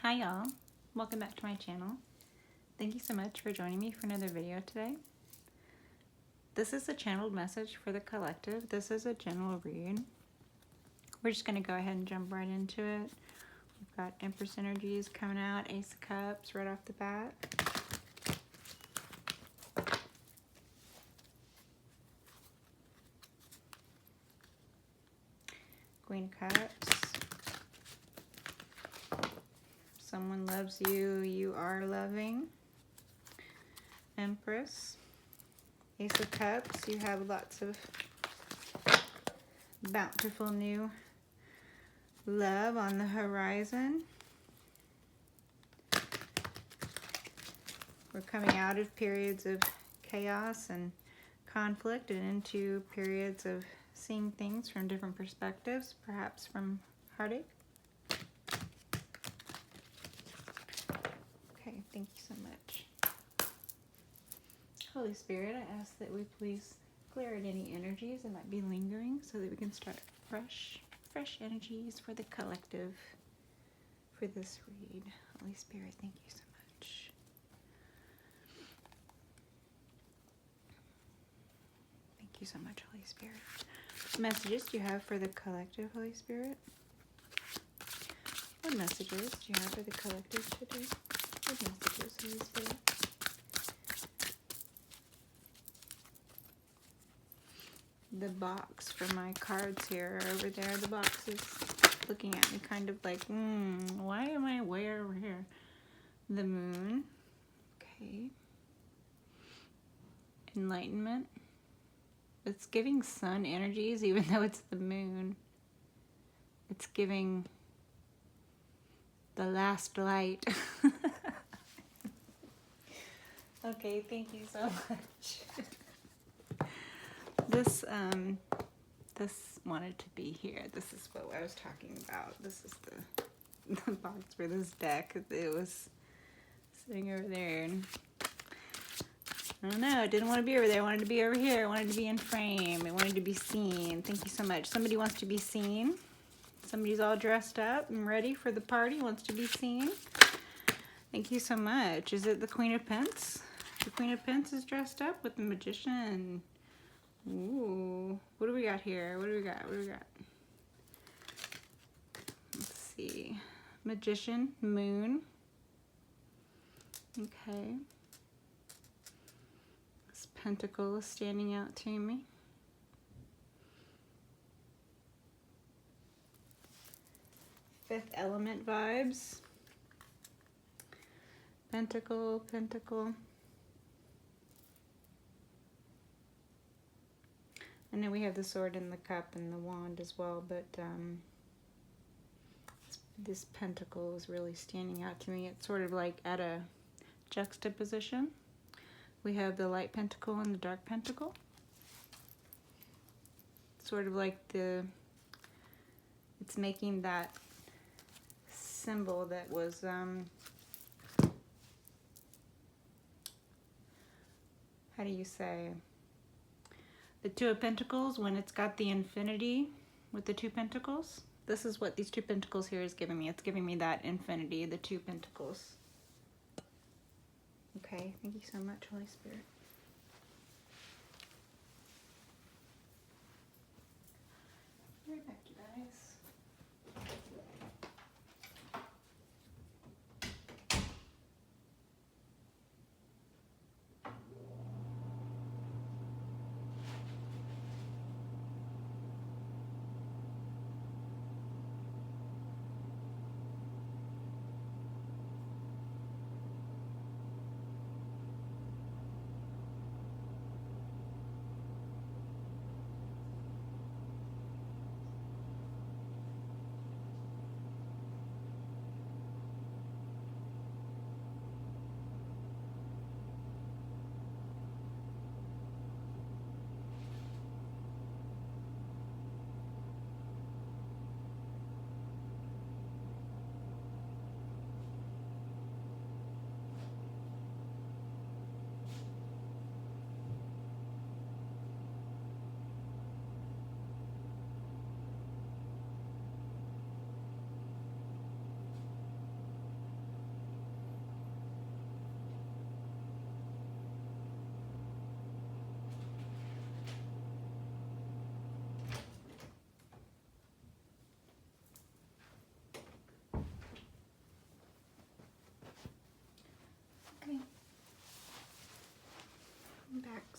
Hi y'all, welcome back to my channel. Thank you so much for joining me for another video today. This is a channeled message for the collective. This is a general read. We're just going to go ahead and jump right into it. We've got Empress energies coming out, Ace of Cups right off the bat. Queen of Cups. Someone loves you, you are loving. Empress. Ace of Cups, you have lots of bountiful new love on the horizon. We're coming out of periods of chaos and conflict and into periods of seeing things from different perspectives, perhaps from heartache. Okay, thank you so much. Holy Spirit, I ask that we please clear out any energies that might be lingering so that we can start fresh energies for the collective for this read. Holy Spirit, thank you so much. Thank you so much, Holy Spirit. What messages do you have for the collective, Holy Spirit? What messages do you have for the collective today? What messages, Holy Spirit? The box for my cards here are over there. The box is looking at me kind of like, why am I way over here? The moon. Okay. Enlightenment. It's giving sun energies even though it's the moon. It's giving the last light. Okay, thank you so much. This wanted to be here. This is what I was talking about. This is the box for this deck. It was sitting over there, and I don't know. I didn't want to be over there. I wanted to be over here. I wanted to be in frame. I wanted to be seen. Thank you so much. Somebody wants to be seen. Somebody's all dressed up and ready for the party, wants to be seen. Thank you so much. Is it the Queen of Pents? The Queen of Pents is dressed up with the Magician. Ooh, what do we got here? What do we got? What do we got? Let's see. Magician, Moon. Okay. This pentacle is standing out to me. Fifth element vibes. Pentacle, pentacle. I know we have the sword and the cup and the wand as well, but this pentacle is really standing out to me. It's sort of like at a juxtaposition. We have the light pentacle and the dark pentacle. Sort of like it's making that symbol that was, how do you say? The Two of Pentacles, when it's got the infinity with the two pentacles. This is what these two pentacles here is giving me. It's giving me that infinity, the two pentacles. Okay, thank you so much, Holy Spirit. Right back, you guys.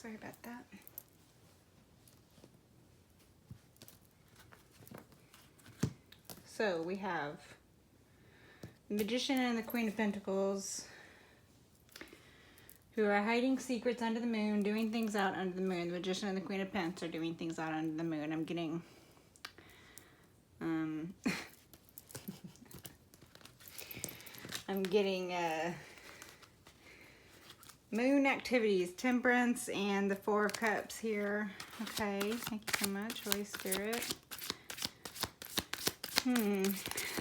Sorry about that. So we have the Magician and the Queen of Pentacles, who are hiding secrets under the moon, doing things out under the moon. The Magician and the Queen of Pents are doing things out under the moon. I'm getting I'm getting moon activities, Temperance, and the Four of Cups here. Okay, thank you so much, Holy Spirit.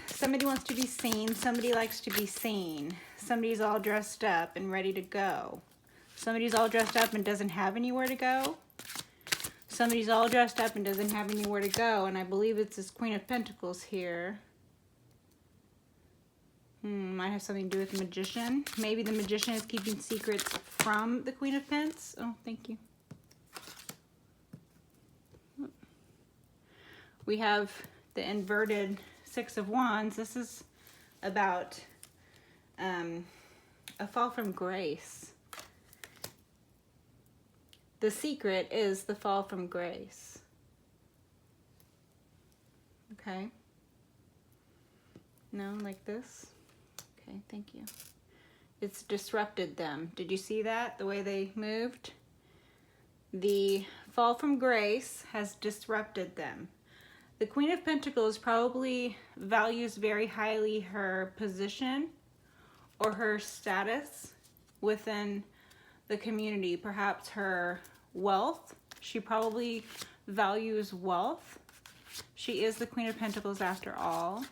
Somebody wants to be seen. Somebody likes to be seen. Somebody's all dressed up and ready to go. Somebody's all dressed up and doesn't have anywhere to go. Somebody's all dressed up and doesn't have anywhere to go. And I believe it's this Queen of Pentacles here. Might have something to do with the Magician. Maybe the Magician is keeping secrets from the Queen of Pents. Oh, thank you. We have the inverted Six of Wands. This is about a fall from grace. The secret is the fall from grace. Okay. No, like this. Okay, thank you. It's disrupted them. Did you see that? The way they moved? The fall from grace has disrupted them. The Queen of Pentacles probably values very highly her position or her status within the community. Perhaps her wealth. She probably values wealth. She is the Queen of Pentacles after all.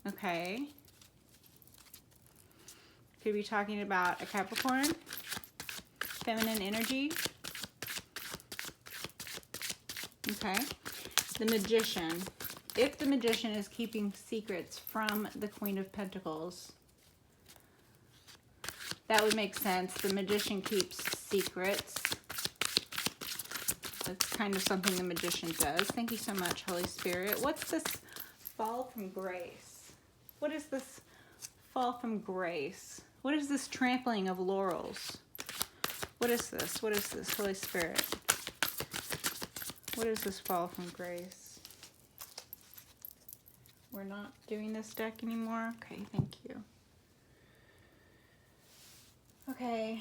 Okay. Could be talking about a Capricorn, feminine energy. Okay. The Magician. If the Magician is keeping secrets from the Queen of Pentacles, that would make sense. The Magician keeps secrets. That's kind of something the Magician does. Thank you so much, Holy Spirit. What's this fall from grace? What is this fall from grace? What is this trampling of laurels? What is this? What is this, Holy Spirit? What is this fall from grace? We're not doing this deck anymore? Okay, thank you. Okay.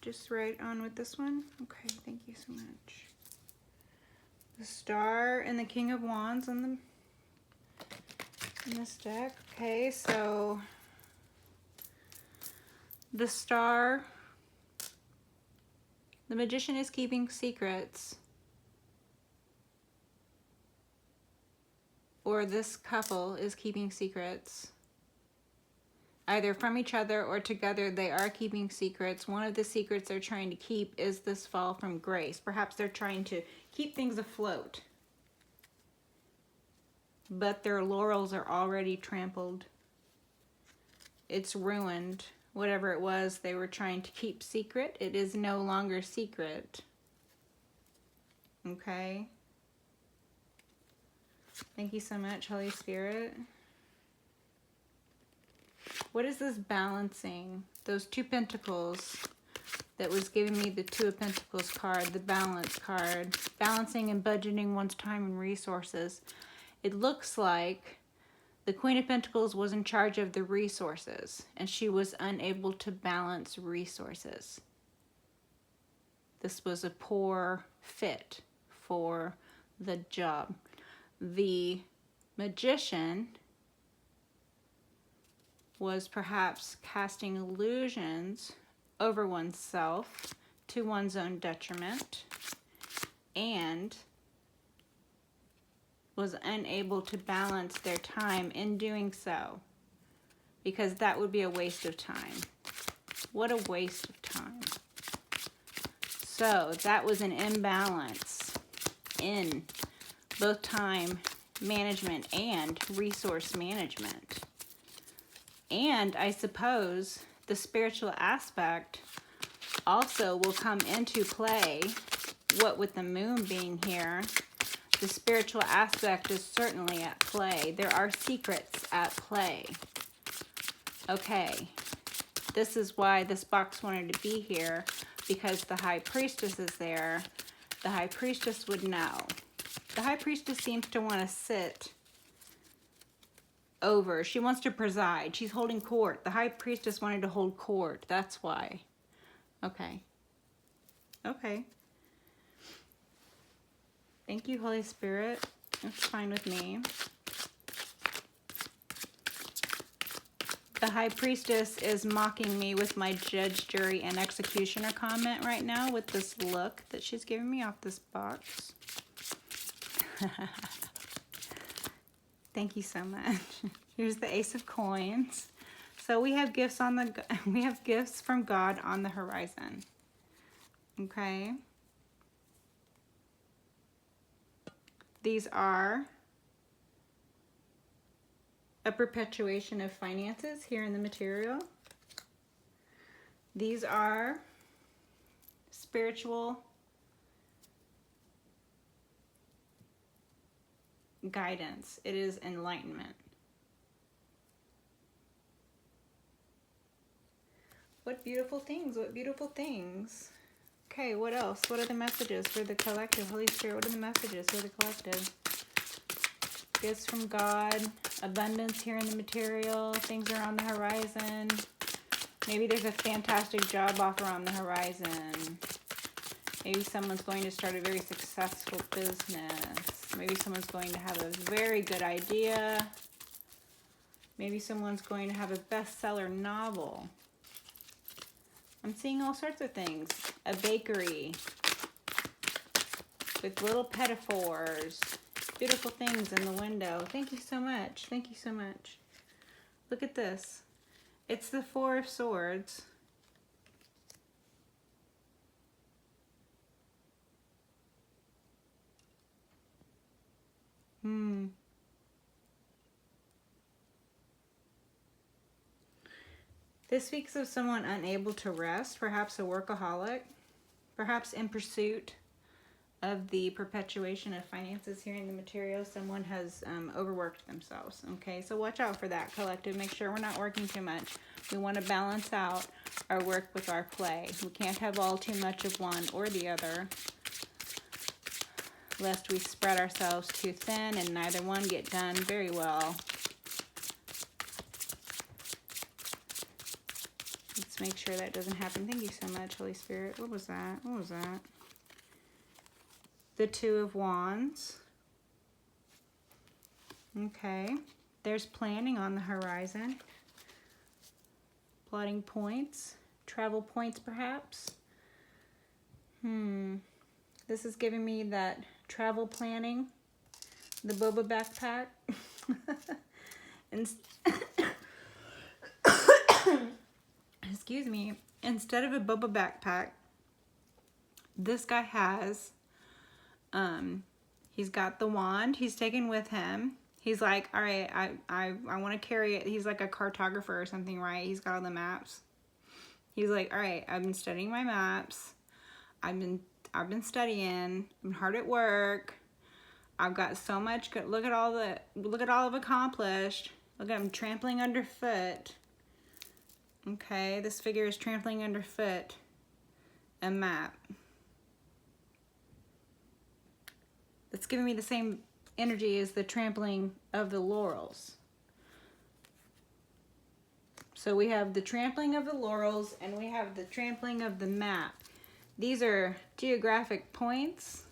Just right on with this one? Okay, thank you so much. The Star and the King of Wands on in this deck. Okay, so the Star, the Magician is keeping secrets, or this couple is keeping secrets, either from each other or together. They are keeping secrets. One of the secrets they're trying to keep is this fall from grace. Perhaps they're trying to keep things afloat, but their laurels are already trampled. It's ruined. Whatever it was they were trying to keep secret, it is no longer secret. Okay? Thank you so much, Holy Spirit. What is this balancing? Those two pentacles that was giving me the Two of Pentacles card, the balance card. Balancing and budgeting one's time and resources. It looks like the Queen of Pentacles was in charge of the resources, and she was unable to balance resources. This was a poor fit for the job. The Magician was perhaps casting illusions over oneself to one's own detriment, and was unable to balance their time in doing so, because that would be a waste of time. What a waste of time. So that was an imbalance in both time management and resource management. And I suppose the spiritual aspect also will come into play. What with the moon being here, the spiritual aspect is certainly at play. There are secrets at play. Okay, this is why this box wanted to be here. because the high priestess is there, the high priestess would know. The high priestess seems to want to sit over. She wants to preside. She's holding court. The high priestess wanted to hold court. That's why. Okay. Okay. Thank you, Holy Spirit. That's fine with me. The high priestess is mocking me with my judge, jury, and executioner comment right now with this look that she's giving me off this box. Thank you so much. Here's the Ace of Coins. So we have gifts from God on the horizon. Okay. These are a perpetuation of finances here in the material. These are spiritual guidance. It is enlightenment. What beautiful things, what beautiful things. Okay, what else? What are the messages for the collective? Holy Spirit, what are the messages for the collective? Gifts from God, abundance here in the material, things are on the horizon. Maybe there's a fantastic job offer on the horizon. Maybe someone's going to start a very successful business. Maybe someone's going to have a very good idea. Maybe someone's going to have a bestseller novel. I'm seeing all sorts of things. A bakery with little pedophores. Beautiful things in the window. Thank you so much. Thank you so much. Look at this. It's the Four of Swords. This speaks of someone unable to rest, perhaps a workaholic, perhaps in pursuit of the perpetuation of finances here in the material. Someone has overworked themselves. Okay, so watch out for that, collective. Make sure we're not working too much. We want to balance out our work with our play. We can't have all too much of one or the other, lest we spread ourselves too thin and neither one get done very well. Let's make sure that doesn't happen. Thank you so much, Holy Spirit. What was that? What was that? The Two of Wands. Okay. There's planning on the horizon. Plotting points. Travel points, perhaps. This is giving me that travel planning. The boba backpack. And excuse me. Instead of a boba backpack, this guy has, he's got the wand. He's taken with him. He's like, all right, I want to carry it. He's like a cartographer or something, right? He's got all the maps. He's like, all right, I've been studying my maps. I've been studying. I'm hard at work. I've got so much good. Look at all I've accomplished. Look, I'm trampling underfoot. Okay, this figure is trampling underfoot a map. That's giving me the same energy as the trampling of the laurels. So we have the trampling of the laurels and we have the trampling of the map. These are geographic points.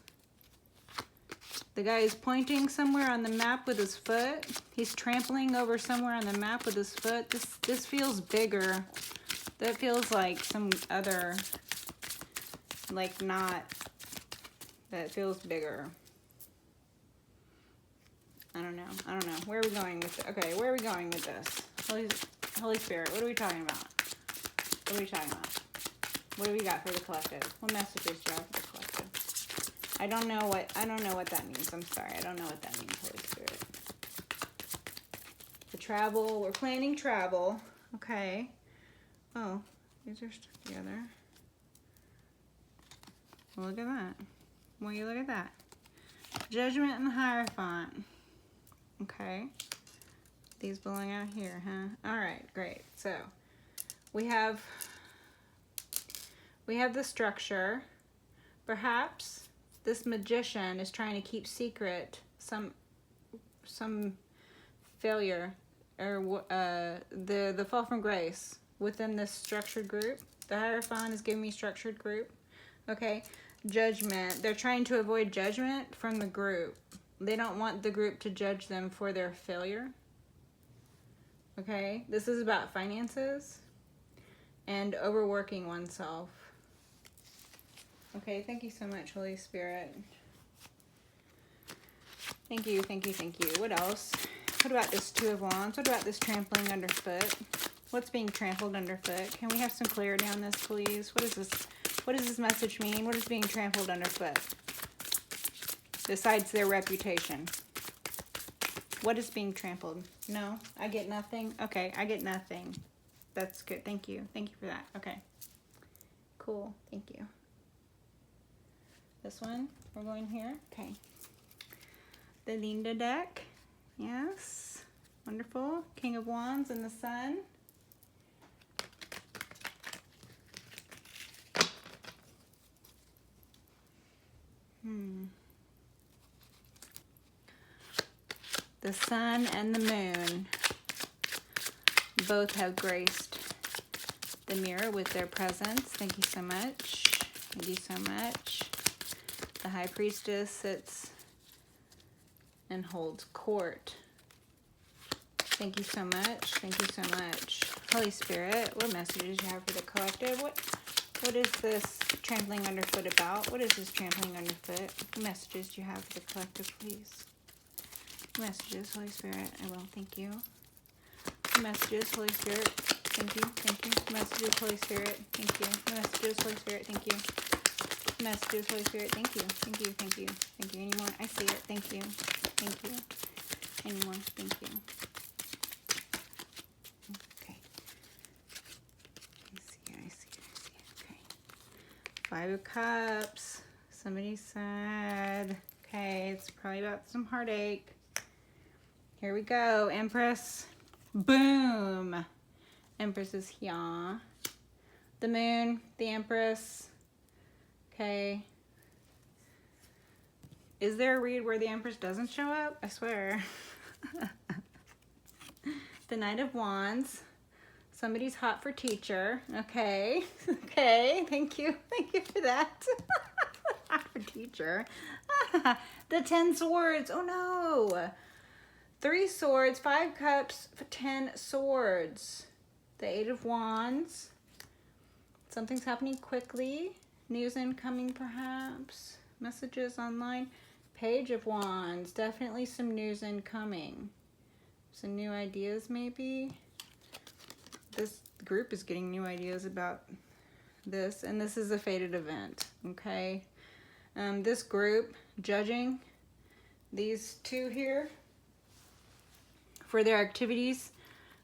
The guy is pointing somewhere on the map with his foot. He's trampling over somewhere on the map with his foot. This feels bigger. That feels like some other, like not, that feels bigger. I don't know. Where are we going with it? Okay, where are we going with this? Holy Spirit, what are we talking about? What are we talking about? What do we got for the collective? What messages do you have for the collective? I don't know what that means. I'm sorry. I don't know what that means, Holy Spirit. The travel, we're planning travel. Okay. Oh, these are stuck together. Well, look at that. Will you look at that? Judgment and the Hierophant. Okay. These belong out here, huh? All right, great. So we have We have the structure. Perhaps this magician is trying to keep secret some failure or the fall from grace within this structured group. The Hierophant is giving me structured group. Okay, judgment. They're trying to avoid judgment from the group. They don't want the group to judge them for their failure. Okay, this is about finances and overworking oneself. Okay, thank you so much, Holy Spirit. Thank you, thank you, thank you. What else? What about this Two of Wands? What about this trampling underfoot? What's being trampled underfoot? Can we have some clarity on this, please? What is this? What does this message mean? What is being trampled underfoot? Besides their reputation. What is being trampled? No, I get nothing. Okay, I get nothing. That's good. Thank you. Thank you for that. Okay. Cool. Thank you. This one, we're going here. Okay. The Linda deck. Yes. Wonderful. King of Wands and the Sun. The Sun and the Moon both have graced the mirror with their presence. Thank you so much. Thank you so much. The High Priestess sits and holds court. Thank you so much. Thank you so much. Holy Spirit, what messages you have for the collective? What is this trampling underfoot about? What is this trampling underfoot? What messages do you have for the collective, please? What messages, Holy Spirit? I will. Thank you. What messages, Holy Spirit? Thank you. Thank you. What messages, Holy Spirit? Thank you. What messages, Holy Spirit? Thank you. What messages, Holy Spirit? Thank you. Thank you. Thank you. Thank you. Any more? I see it. Thank you. Thank you. Any more? Thank you. Okay. I see it. Okay. Five of Cups. Somebody said, okay, it's probably about some heartache. Here we go. Empress. Boom. Empress is here. The Moon. The Empress. Okay. Is there a read where the Empress doesn't show up? I swear. The Knight of Wands. Somebody's hot for teacher. Okay. Okay. Thank you. Thank you for that. Hot for teacher. The 10 Swords. Oh no. 3 Swords. 5 Cups. 10 Swords. The 8 of Wands. Something's happening quickly. News incoming, perhaps. Messages online. Page of Wands. Definitely some news incoming. Some new ideas, maybe. This group is getting new ideas about this. And this is a fated event, okay? This group judging these two here for their activities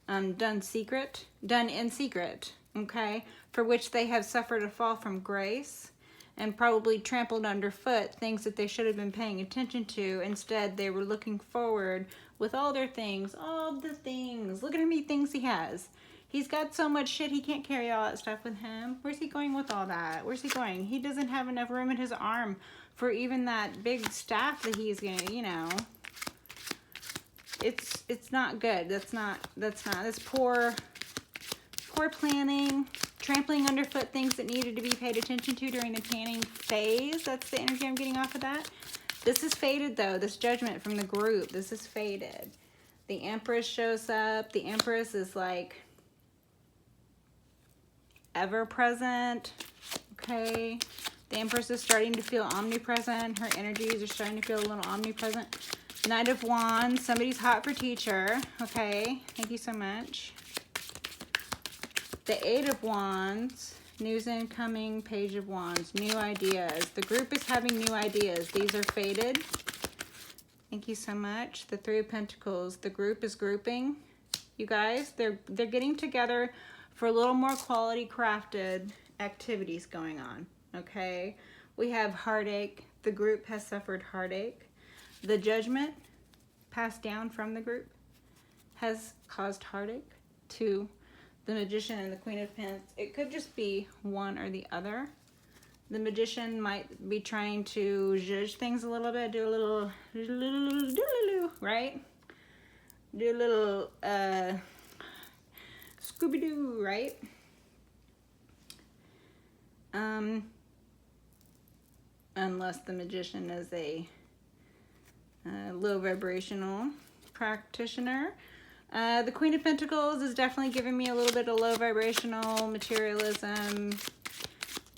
done in secret, okay? For which they have suffered a fall from grace and probably trampled underfoot things that they should have been paying attention to. Instead, they were looking forward with all their things, all the things. Look at how many things he has. He's got so much shit, he can't carry all that stuff with him. Where's he going with all that? Where's he going? He doesn't have enough room in his arm for even that big staff that he's gonna, you know. It's not good. That's poor planning. Trampling underfoot things that needed to be paid attention to during the planning phase. That's the energy I'm getting off of that. This is faded, though. This judgment from the group. This is faded. The Empress shows up. The Empress is like ever present. Okay. The Empress is starting to feel omnipresent. Her energies are starting to feel a little omnipresent. Knight of Wands. Somebody's hot for teacher. Okay. Thank you so much. The 8 of Wands, news incoming, Page of Wands, new ideas. The group is having new ideas. These are faded. Thank you so much. The 3 of Pentacles, the group is grouping. You guys, they're getting together for a little more quality crafted activities going on, okay? We have heartache. The group has suffered heartache. The judgment passed down from the group has caused heartache to the Magician and the Queen of Pents. It could just be one or the other. The Magician might be trying to judge things a little bit, do a little, right? Do a little Scooby-Doo, right? Unless the Magician is a low vibrational practitioner. The Queen of Pentacles is definitely giving me a little bit of low vibrational materialism.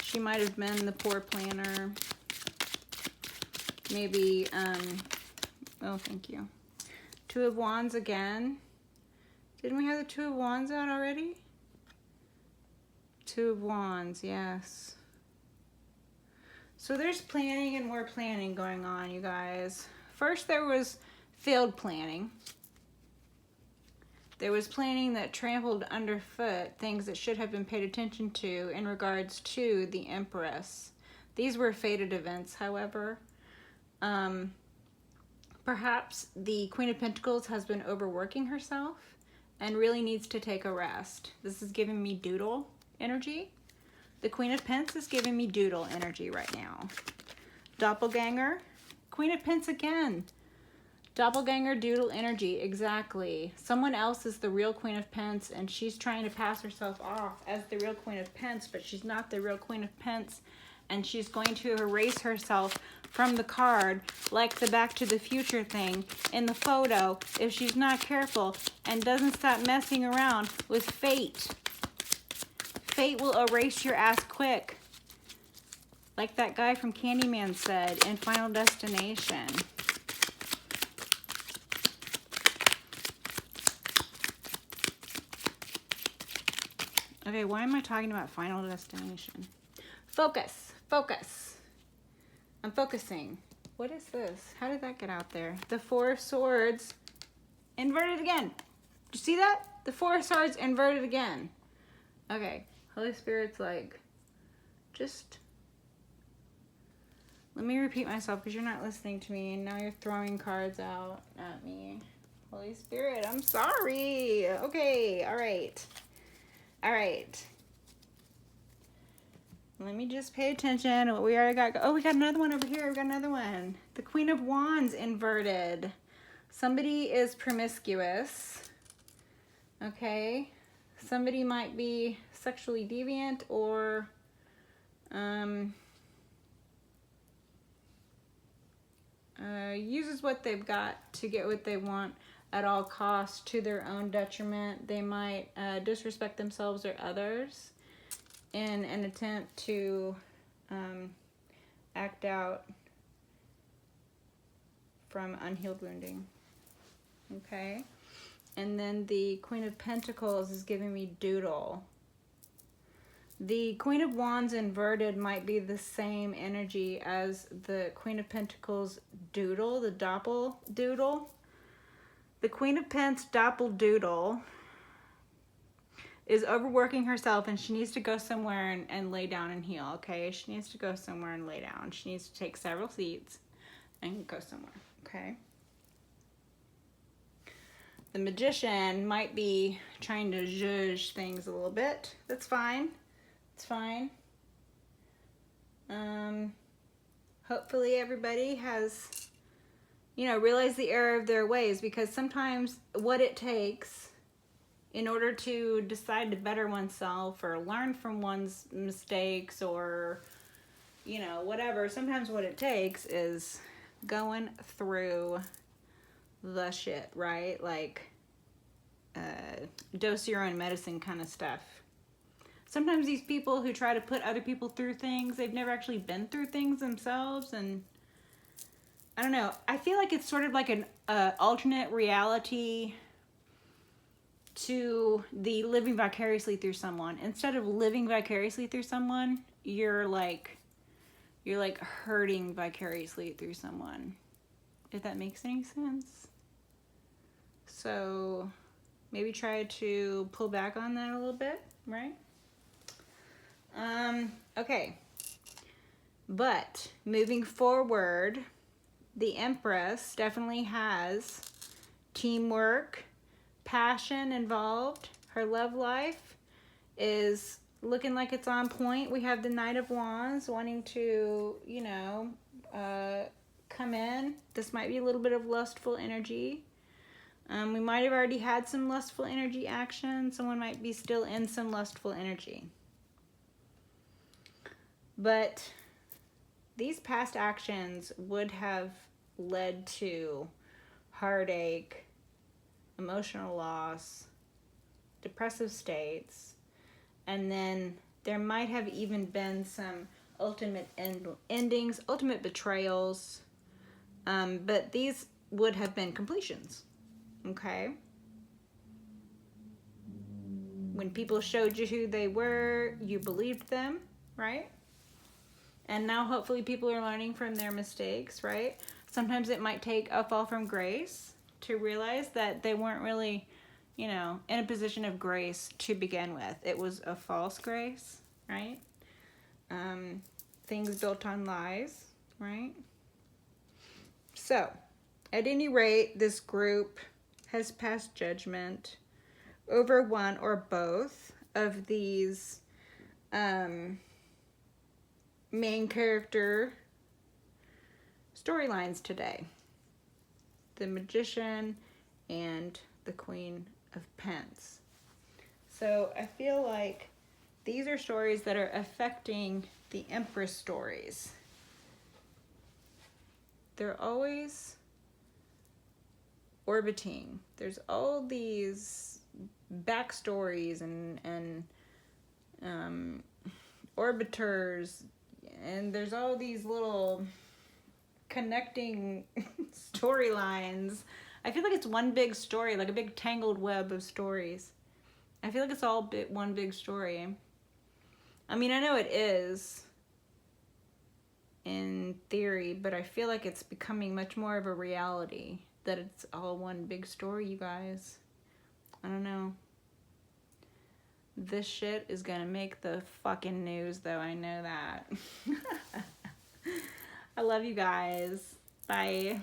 She might have been the poor planner. Maybe, oh, thank you. Two of Wands again. Didn't we have the Two of Wands out already? Two of Wands, yes. So there's planning and more planning going on, you guys. First, there was failed planning. There was planning that trampled underfoot things that should have been paid attention to in regards to the Empress. These were fated events, however. Perhaps the Queen of Pentacles has been overworking herself and really needs to take a rest. This is giving me doodle energy. The Queen of Pents is giving me doodle energy right now. Doppelganger, Queen of Pents again. Doppelganger, doodle energy, exactly. Someone else is the real Queen of Pents and she's trying to pass herself off as the real Queen of Pents, but she's not the real Queen of Pents, and she's going to erase herself from the card like the Back to the Future thing in the photo if she's not careful and doesn't stop messing around with fate. Fate will erase your ass quick. Like that guy from Candyman said in Final Destination. Okay, why am I talking about Final Destination? Focus, focus. I'm focusing. What is this? How did that get out there? The Four of Swords inverted again. Did you see that? The Four of Swords inverted again. Okay, Holy Spirit's like, just let me repeat myself because you're not listening to me and now you're throwing cards out at me. Holy Spirit, I'm sorry. Okay, all right. All right. Let me just pay attention. We already got, oh, we got another one over here. We got another one. The Queen of Wands inverted. Somebody is promiscuous. Okay. Somebody might be sexually deviant or uses what they've got to get what they want at all costs to their own detriment. They might disrespect themselves or others in an attempt to act out from unhealed wounding. Okay? And then the Queen of Pentacles is giving me doodle. The Queen of Wands inverted might be the same energy as the Queen of Pentacles doodle, the doppel doodle. The Queen of Pents doppel-doodle is overworking herself and she needs to go somewhere and lay down and heal, okay? She needs to go somewhere and lay down. She needs to take several seats and go somewhere, okay? The Magician might be trying to judge things a little bit. That's fine. It's fine. Hopefully everybody has, you know, realize the error of their ways, because sometimes what it takes in order to decide to better oneself or learn from one's mistakes or, you know, whatever, sometimes what it takes is going through the shit, right? Like, dose your own medicine kind of stuff. Sometimes these people who try to put other people through things, they've never actually been through things themselves, and I don't know. I feel like it's sort of like an alternate reality to the living vicariously through someone. Instead of living vicariously through someone, you're like hurting vicariously through someone. If that makes any sense. So maybe try to pull back on that a little bit, right? Okay. But moving forward, the Empress definitely has teamwork, passion involved, her love life. is looking like it's on point. We have the Knight of Wands wanting to, come in. This might be a little bit of lustful energy. We might have already had some lustful energy action. Someone might be still in some lustful energy. But these past actions would have led to heartache, emotional loss, depressive states, and then there might have even been some ultimate endings, ultimate betrayals, but these would have been completions, okay? When people showed you who they were, you believed them, right? And now hopefully people are learning from their mistakes, right? Sometimes it might take a fall from grace to realize that they weren't really, in a position of grace to begin with. It was a false grace, right? Things built on lies, right? So, at any rate, this group has passed judgment over one or both of these main character storylines today. The Magician and the Queen of Pents. So I feel like these are stories that are affecting the Empress stories. They're always orbiting. There's all these backstories and orbiters, and there's all these little connecting storylines. I feel like it's one big story, like a big tangled web of stories. I feel like it's all one big story. I mean, I know it is in theory, but I feel like it's becoming much more of a reality that it's all one big story, you guys. I don't know. This shit is gonna make the fucking news, though. I know that. I love you guys. Bye.